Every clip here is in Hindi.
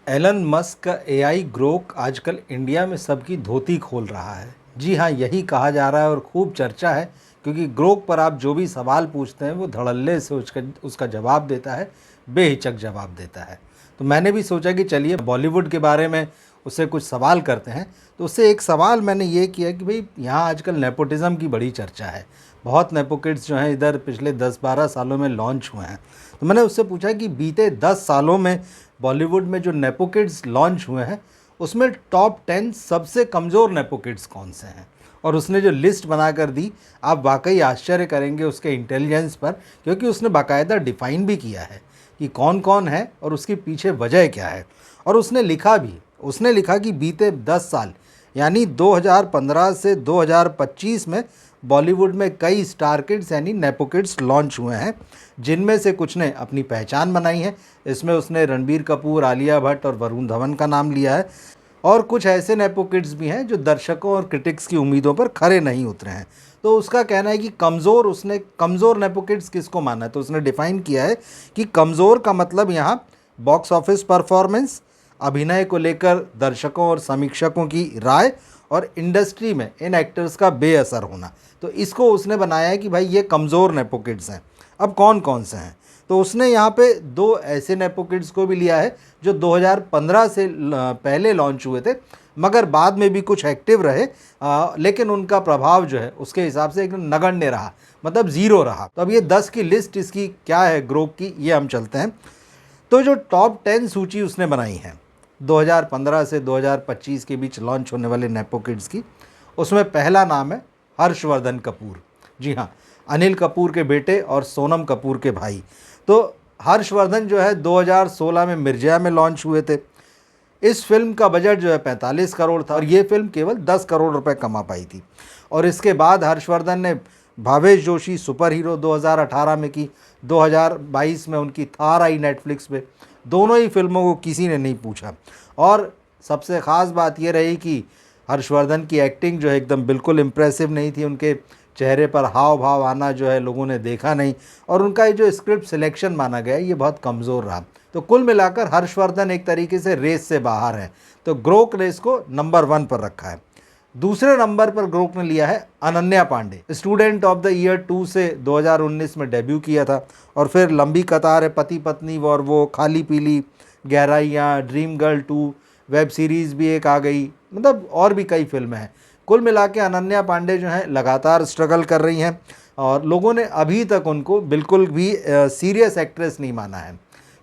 एलन मस्क का एआई ग्रोक आजकल इंडिया में सबकी धोती खोल रहा है। जी हाँ, यही कहा जा रहा है और खूब चर्चा है, क्योंकि ग्रोक पर आप जो भी सवाल पूछते हैं वो धड़ल्ले से उसका जवाब देता है, बेहिचक जवाब देता है। तो मैंने भी सोचा कि चलिए बॉलीवुड के बारे में उससे कुछ सवाल करते हैं। तो उससे एक सवाल मैंने ये किया कि भाई यहाँ आजकल नेपोटिज़्म की बड़ी चर्चा है। बहुत नेपो किड्स जो हैं इधर पिछले 10-12 सालों में लॉन्च हुए हैं। तो मैंने उससे पूछा कि बीते 10 सालों में बॉलीवुड में जो नेपो किड्स लॉन्च हुए हैं उसमें टॉप 10 सबसे कमज़ोर नेपो किड्स कौन से हैं। और उसने जो लिस्ट बना कर दी, आप वाकई आश्चर्य करेंगे उसके इंटेलिजेंस पर, क्योंकि उसने बाकायदा डिफ़ाइन भी किया है कि कौन कौन है और उसके पीछे वजह क्या है। और उसने लिखा कि बीते 10 साल यानी 2015 से 2025 में बॉलीवुड में कई स्टार किड्स यानी नेपो किड्स लॉन्च हुए हैं, जिनमें से कुछ ने अपनी पहचान बनाई है। इसमें उसने रणबीर कपूर, आलिया भट्ट और वरुण धवन का नाम लिया है। और कुछ ऐसे नेपो किड्स भी हैं जो दर्शकों और क्रिटिक्स की उम्मीदों पर खरे नहीं उतरे हैं। तो उसका कहना है कि उसने कमज़ोर नेपो किड्स किसको माना है, तो उसने डिफ़ाइन किया है कि कमज़ोर का मतलब यहाँ बॉक्स ऑफिस परफॉर्मेंस, अभिनय को लेकर दर्शकों और समीक्षकों की राय और इंडस्ट्री में इन एक्टर्स का बेअसर होना। तो इसको उसने बनाया है कि भाई ये कमज़ोर नेपो किड्स हैं। अब कौन कौन से हैं, तो उसने यहाँ पे दो ऐसे नेपो किड्स को भी लिया है जो 2015 से पहले लॉन्च हुए थे, मगर बाद में भी कुछ एक्टिव रहे, लेकिन उनका प्रभाव जो है उसके हिसाब से एकदम नगण्य रहा, मतलब ज़ीरो रहा। तो अब ये 10 की लिस्ट इसकी क्या है ग्रोक की, ये हम चलते हैं। तो जो टॉप 10 सूची उसने बनाई है 2015 से 2025 के बीच लॉन्च होने वाले नेपो किड्स की, उसमें पहला नाम है हर्षवर्धन कपूर। जी हाँ, अनिल कपूर के बेटे और सोनम कपूर के भाई। तो हर्षवर्धन जो है 2016 में मिर्जा में लॉन्च हुए थे। इस फिल्म का बजट जो है 45 करोड़ था और ये फिल्म केवल 10 करोड़ रुपए कमा पाई थी। और इसके बाद हर्षवर्धन ने भावेश जोशी सुपर हीरो 2018 में की, 2022 में उनकी थार आई नेटफ्लिक्स पे। दोनों ही फिल्मों को किसी ने नहीं पूछा। और सबसे ख़ास बात ये रही कि हर्षवर्धन की एक्टिंग जो है एकदम बिल्कुल इम्प्रेसिव नहीं थी। उनके चेहरे पर हाव भाव आना जो है लोगों ने देखा नहीं, और उनका ये जो स्क्रिप्ट सिलेक्शन माना गया ये बहुत कमज़ोर रहा। तो कुल मिलाकर हर्षवर्धन एक तरीके से रेस से बाहर है। तो ग्रोक ने इसको नंबर 1 पर रखा है। दूसरे नंबर पर ग्रोक ने लिया है Ananya Pandey. Student of the year 2 से 2019 में डेब्यू किया था, और फिर लंबी कतार है, पति पत्नी और वो, खाली पीली, गहराइयाँ, ड्रीम गर्ल 2, वेब सीरीज़ भी एक आ गई, मतलब और भी कई फिल्में हैं। कुल मिला के अनन्या पांडे जो हैं लगातार स्ट्रगल कर रही हैं, और लोगों ने अभी तक उनको बिल्कुल भी सीरियस एक्ट्रेस नहीं माना है।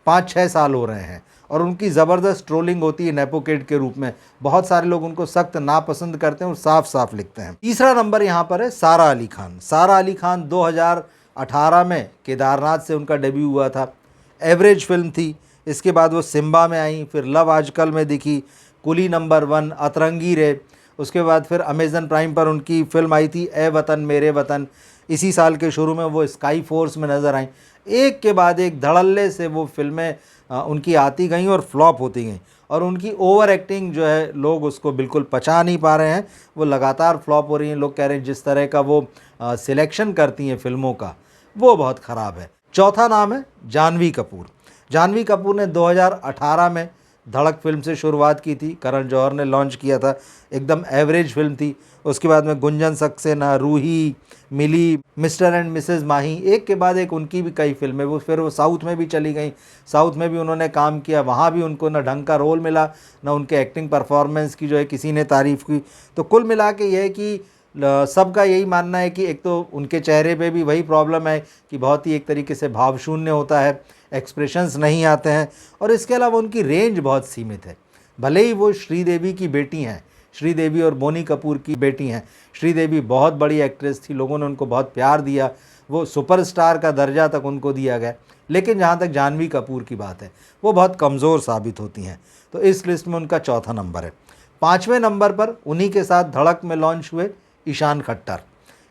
5-6 साल हो रहे हैं और उनकी ज़बरदस्त ट्रोलिंग होती है नेपो किड के रूप में। बहुत सारे लोग उनको सख्त नापसंद करते हैं और साफ साफ लिखते हैं। तीसरा नंबर यहाँ पर है सारा अली खान। सारा अली खान 2018 में केदारनाथ से उनका डेब्यू हुआ था। एवरेज फिल्म थी। इसके बाद वो सिम्बा में आई, फिर लव आजकल में दिखी, कुली नंबर 1, अतरंगी रे। उसके बाद फिर अमेज़न प्राइम पर उनकी फिल्म आई थी ए वतन मेरे वतन। इसी साल के शुरू में वो स्काई फोर्स में नज़र आई। एक के बाद एक धड़ल्ले से वो फिल्में उनकी आती गईं और फ्लॉप होती गईं, और उनकी ओवर एक्टिंग जो है लोग उसको बिल्कुल पचा नहीं पा रहे हैं। वो लगातार फ्लॉप हो रही हैं। लोग कह रहे हैं जिस तरह का वो सिलेक्शन करती हैं फिल्मों का, वो बहुत ख़राब है। चौथा नाम है जानवी कपूर। जानवी कपूर ने 2018 में धड़क फिल्म से शुरुआत की थी। करण जौहर ने लॉन्च किया था। एकदम एवरेज फिल्म थी। उसके बाद में गुंजन सक्सेना, रूही, मिली, मिस्टर एंड मिसेस माही, एक के बाद एक उनकी भी कई फिल्में। वो साउथ में भी चली गई। साउथ में भी उन्होंने काम किया, वहाँ भी उनको न ढंग का रोल मिला, न उनके एक्टिंग परफॉर्मेंस की जो है किसी ने तारीफ़ की। तो कुल मिला के ये है कि सबका यही मानना है कि एक तो उनके चेहरे पे भी वही प्रॉब्लम है कि बहुत ही एक तरीके से भावशून्य होता है, एक्सप्रेशंस नहीं आते हैं, और इसके अलावा उनकी रेंज बहुत सीमित है। भले ही वो श्रीदेवी की बेटी हैं, श्रीदेवी और बोनी कपूर की बेटी हैं। श्रीदेवी बहुत बड़ी एक्ट्रेस थी, लोगों ने उनको बहुत प्यार दिया, वो सुपरस्टार का दर्जा तक उनको दिया गया। लेकिन जहाँ तक जानवी कपूर की बात है, वो बहुत कमज़ोर साबित होती हैं। तो इस लिस्ट में उनका चौथा नंबर है। पाँचवें नंबर पर उन्हीं के साथ धड़क में लॉन्च हुए ईशान खट्टर।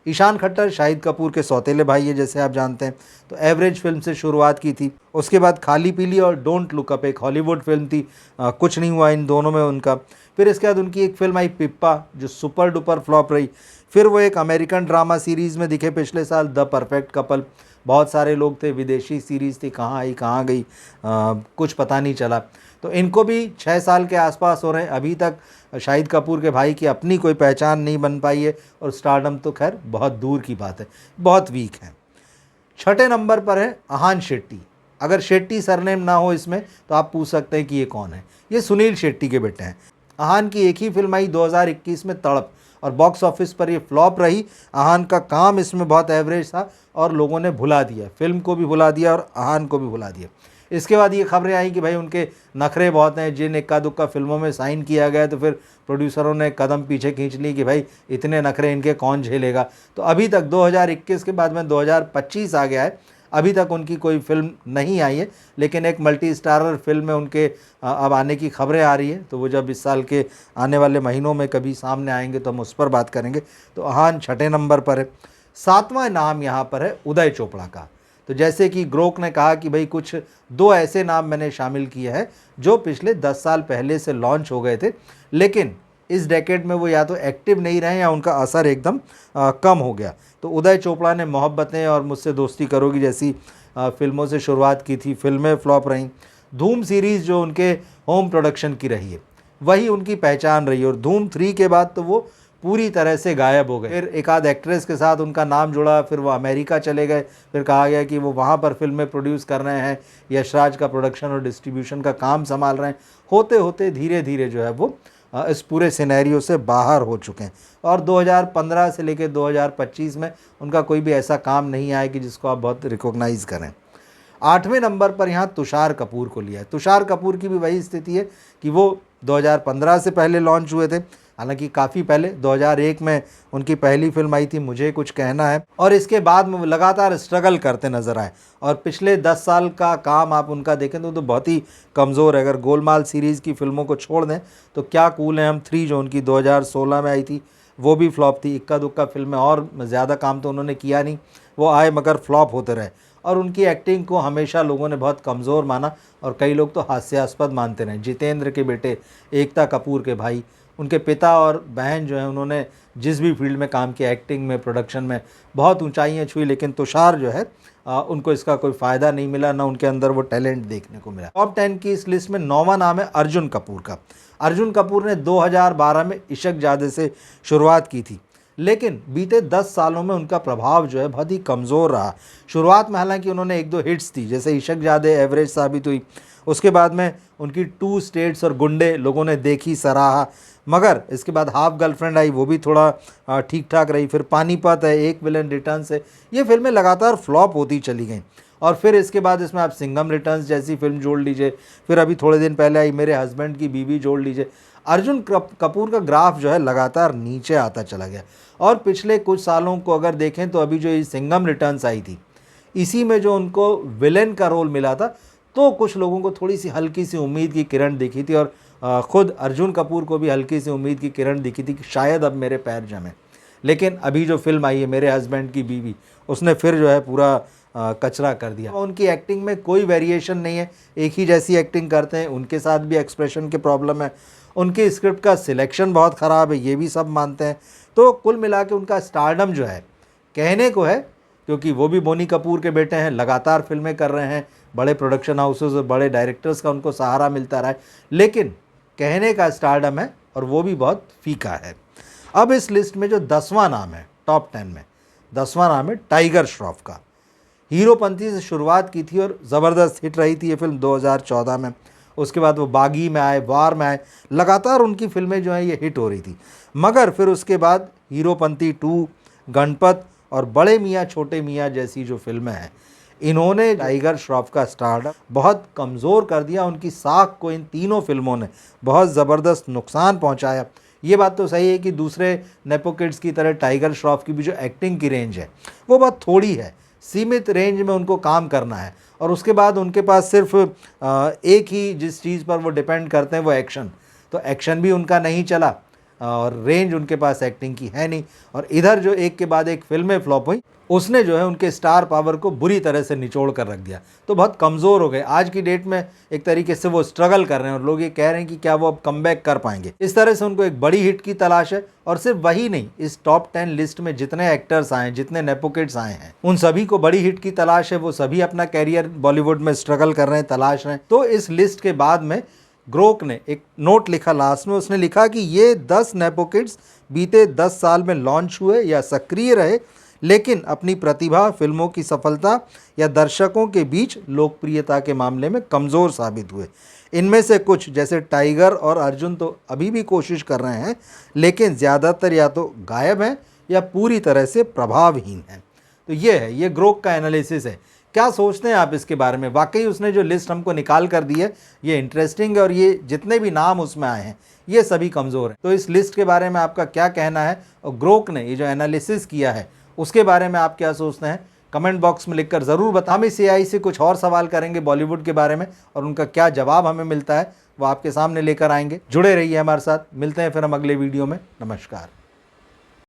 ईशान खट्टर शाहिद कपूर के सौतेले भाई है, जैसे आप जानते हैं। तो एवरेज फिल्म से शुरुआत की थी। उसके बाद खाली पीली और डोंट लुक अप एक हॉलीवुड फिल्म थी। कुछ नहीं हुआ इन दोनों में उनका। फिर इसके बाद उनकी एक फिल्म आई पिप्पा, जो सुपर डुपर फ्लॉप रही। फिर वो एक अमेरिकन ड्रामा सीरीज़ में दिखे पिछले साल, द परफेक्ट कपल। बहुत सारे लोग थे, विदेशी सीरीज़ थी, कहाँ आई कहाँ गई कुछ पता नहीं चला। तो इनको भी 6 साल के आसपास हो रहे हैं, अभी तक शाहिद कपूर के भाई की अपनी कोई पहचान नहीं बन पाई है, और स्टारडम तो खैर बहुत दूर की बात है, बहुत वीक है। छठे नंबर पर है अहान शेट्टी। अगर शेट्टी सरनेम ना हो इसमें तो आप पूछ सकते हैं कि ये कौन है। ये सुनील शेट्टी के बेटे हैं। अहान की एक ही फिल्म आई 2021 में, तड़प, और बॉक्स ऑफिस पर ये फ्लॉप रही। अहान का काम इसमें बहुत एवरेज था और लोगों ने भुला दिया, फिल्म को भी भुला दिया और अहान को भी भुला दिया। इसके बाद ये खबरें आई कि भाई उनके नखरे बहुत हैं, जिन इक्का दुक्का फिल्मों में साइन किया गया तो फिर प्रोड्यूसरों ने कदम पीछे खींच ली कि भाई इतने नखरे इनके कौन झेलेगा। तो अभी तक 2021 के बाद में 2025 आ गया है, अभी तक उनकी कोई फिल्म नहीं आई है, लेकिन एक मल्टी स्टारर फिल्म में उनके अब आने की खबरें आ रही है। तो वो जब इस साल के आने वाले महीनों में कभी सामने आएंगे तो हम उस पर बात करेंगे। तो अहान छठे नंबर पर है। सातवां नाम यहाँ पर है उदय चोपड़ा का। तो जैसे कि ग्रोक ने कहा कि भाई कुछ 2 ऐसे नाम मैंने शामिल किए हैं जो पिछले 10 साल पहले से लॉन्च हो गए थे, लेकिन इस डेकेड में वो या तो एक्टिव नहीं रहे या उनका असर एकदम कम हो गया। तो उदय चोपड़ा ने मोहब्बतें और मुझसे दोस्ती करोगी जैसी फिल्मों से शुरुआत की थी, फिल्में फ्लॉप रहीं। धूम सीरीज़ जो उनके होम प्रोडक्शन की रही है वही उनकी पहचान रही है, और धूम 3 के बाद तो वो पूरी तरह से गायब हो गए। फिर एक आध एक्ट्रेस के साथ उनका नाम जुड़ा, फिर वो अमेरिका चले गए, फिर कहा गया कि वो वहाँ पर फिल्में प्रोड्यूस कर रहे हैं, यशराज का प्रोडक्शन और डिस्ट्रीब्यूशन का काम संभाल रहे हैं। होते होते धीरे धीरे जो है वो इस पूरे सिनेरियो से बाहर हो चुके हैं, और 2015 से लेकर 2025 में उनका कोई भी ऐसा काम नहीं आया कि जिसको आप बहुत रिकॉग्नाइज़ करें। आठवें नंबर पर यहाँ तुषार कपूर को लिया है। तुषार कपूर की भी वही स्थिति है कि वो 2015 से पहले लॉन्च हुए थे, हालांकि काफ़ी पहले 2001 में उनकी पहली फिल्म आई थी मुझे कुछ कहना है, और इसके बाद में वो लगातार स्ट्रगल करते नजर आए। और पिछले 10 साल का काम आप उनका देखें तो बहुत ही कमज़ोर है। अगर गोलमाल सीरीज़ की फिल्मों को छोड़ दें तो क्या कूल है हम 3 जो उनकी 2016 में आई थी वो भी फ्लॉप थी। इक्का दुक्का फिल्में, और ज़्यादा काम तो उन्होंने किया नहीं, वो आए मगर फ्लॉप होते रहे। और उनकी एक्टिंग को हमेशा लोगों ने बहुत कमज़ोर माना, और कई लोग तो हास्यास्पद मानते रहे। जितेंद्र के बेटे, एकता कपूर के भाई, उनके पिता और बहन जो हैं उन्होंने जिस भी फील्ड में काम किया, एक्टिंग में, प्रोडक्शन में, बहुत ऊंचाइयां छुई, लेकिन तुषार जो है उनको इसका कोई फ़ायदा नहीं मिला, ना उनके अंदर वो टैलेंट देखने को मिला। टॉप 10 की इस लिस्ट में 9वां नाम है अर्जुन कपूर का। अर्जुन कपूर ने 2012 में इशक जादे से शुरुआत की थी, लेकिन बीते 10 सालों में उनका प्रभाव जो है बहुत ही कमज़ोर रहा। शुरुआत में हालांकि उन्होंने 1-2 हिट्स थी, जैसे इशक जादे एवरेज साबित हुई, उसके बाद में उनकी 2 स्टेट्स और गुंडे लोगों ने देखी, सराहा, मगर इसके बाद हाफ गर्लफ्रेंड आई, वो भी थोड़ा ठीक ठाक रही। फिर पानीपत है, एक विलन रिटर्न्स है, ये फिल्में लगातार फ्लॉप होती चली गईं। और फिर इसके बाद इसमें आप सिंघम रिटर्न्स जैसी फिल्म जोड़ लीजिए, फिर अभी थोड़े दिन पहले आई मेरे हस्बैंड की बीवी जोड़ लीजिए। अर्जुन कपूर का ग्राफ जो है लगातार नीचे आता चला गया। और पिछले कुछ सालों को अगर देखें तो अभी जो ये सिंघम रिटर्न्स आई थी, इसी में जो उनको विलेन का रोल मिला था, तो कुछ लोगों को थोड़ी सी हल्की सी उम्मीद की किरण दिखी थी, और खुद अर्जुन कपूर को भी हल्की सी उम्मीद की किरण दिखी थी कि शायद अब मेरे पैर जमें। लेकिन अभी जो फिल्म आई है मेरे हस्बैंड की बीवी, उसने फिर जो है पूरा कचरा कर दिया। उनकी एक्टिंग में कोई वेरिएशन नहीं है, एक ही जैसी एक्टिंग करते हैं। उनके साथ भी एक्सप्रेशन के प्रॉब्लम है, उनकी स्क्रिप्ट का सिलेक्शन बहुत ख़राब है, ये भी सब मानते हैं। तो कुल मिला के उनका स्टारडम जो है कहने को है, क्योंकि वो भी बोनी कपूर के बेटे हैं, लगातार फिल्में कर रहे हैं, बड़े प्रोडक्शन हाउसेस और बड़े डायरेक्टर्स का उनको सहारा मिलता रहा है, लेकिन कहने का स्टारडम है, और वो भी बहुत फीका है। अब इस लिस्ट में जो 10वां नाम है टॉप 10 में, 10वां नाम है टाइगर श्रॉफ का। हीरोपंती से शुरुआत की थी और ज़बरदस्त हिट रही थी ये फिल्म 2014 में। उसके बाद वो बागी में आए, वार में आए, लगातार उनकी फिल्में जो हैं ये हिट हो रही थी। मगर फिर उसके बाद हीरोपंती 2, गणपत और बड़े मियाँ छोटे मियाँ जैसी जो फिल्में हैं, इन्होंने टाइगर श्रॉफ का स्टारडम बहुत कमज़ोर कर दिया। उनकी साख को इन तीनों फिल्मों ने बहुत ज़बरदस्त नुकसान पहुंचाया। ये बात तो सही है कि दूसरे नेपो किड्स की तरह टाइगर श्रॉफ की भी जो एक्टिंग की रेंज है वो बहुत थोड़ी है, सीमित रेंज में उनको काम करना है, और उसके बाद उनके पास सिर्फ एक ही जिस चीज़ पर वो डिपेंड करते हैं वो एक्शन, तो एक्शन भी उनका नहीं चला, और रेंज उनके पास एक्टिंग की है नहीं। और इधर जो एक के बाद एक फिल्में फ्लॉप हुई, उसने जो है उनके स्टार पावर को बुरी तरह से निचोड़ कर रख दिया, तो बहुत कमज़ोर हो गए। आज की डेट में एक तरीके से वो स्ट्रगल कर रहे हैं और लोग ये कह रहे हैं कि क्या वो अब कमबैक कर पाएंगे। इस तरह से उनको एक बड़ी हिट की तलाश है। और सिर्फ वही नहीं, इस टॉप 10 लिस्ट में जितने एक्टर्स आए, जितने नेपो किड्स आए हैं, उन सभी को बड़ी हिट की तलाश है। वो सभी अपना कैरियर बॉलीवुड में स्ट्रगल कर रहे हैं, तलाश रहे हैं। तो इस लिस्ट के बाद में ग्रोक ने एक नोट लिखा लास्ट में, उसने लिखा कि ये 10 नेपो किड्स बीते 10 साल में लॉन्च हुए या सक्रिय रहे, लेकिन अपनी प्रतिभा, फिल्मों की सफलता या दर्शकों के बीच लोकप्रियता के मामले में कमज़ोर साबित हुए। इनमें से कुछ जैसे टाइगर और अर्जुन तो अभी भी कोशिश कर रहे हैं, लेकिन ज़्यादातर या तो गायब हैं या पूरी तरह से प्रभावहीन हैं। तो ये है, ये ग्रोक का एनालिसिस है। क्या सोचते हैं आप इसके बारे में? वाकई उसने जो लिस्ट हमको निकाल कर दी है ये इंटरेस्टिंग है, और ये जितने भी नाम उसमें आए हैं ये सभी कमज़ोर हैं। तो इस लिस्ट के बारे में आपका क्या कहना है, और ग्रोक ने ये जो एनालिसिस किया है उसके बारे में आप क्या सोचते हैं? कमेंट बॉक्स में लिखकर ज़रूर बताएं। हम इस एआई से कुछ और सवाल करेंगे बॉलीवुड के बारे में, और उनका क्या जवाब हमें मिलता है वो आपके सामने लेकर आएंगे। जुड़े रहिए हमारे साथ, मिलते हैं फिर हम अगले वीडियो में। नमस्कार।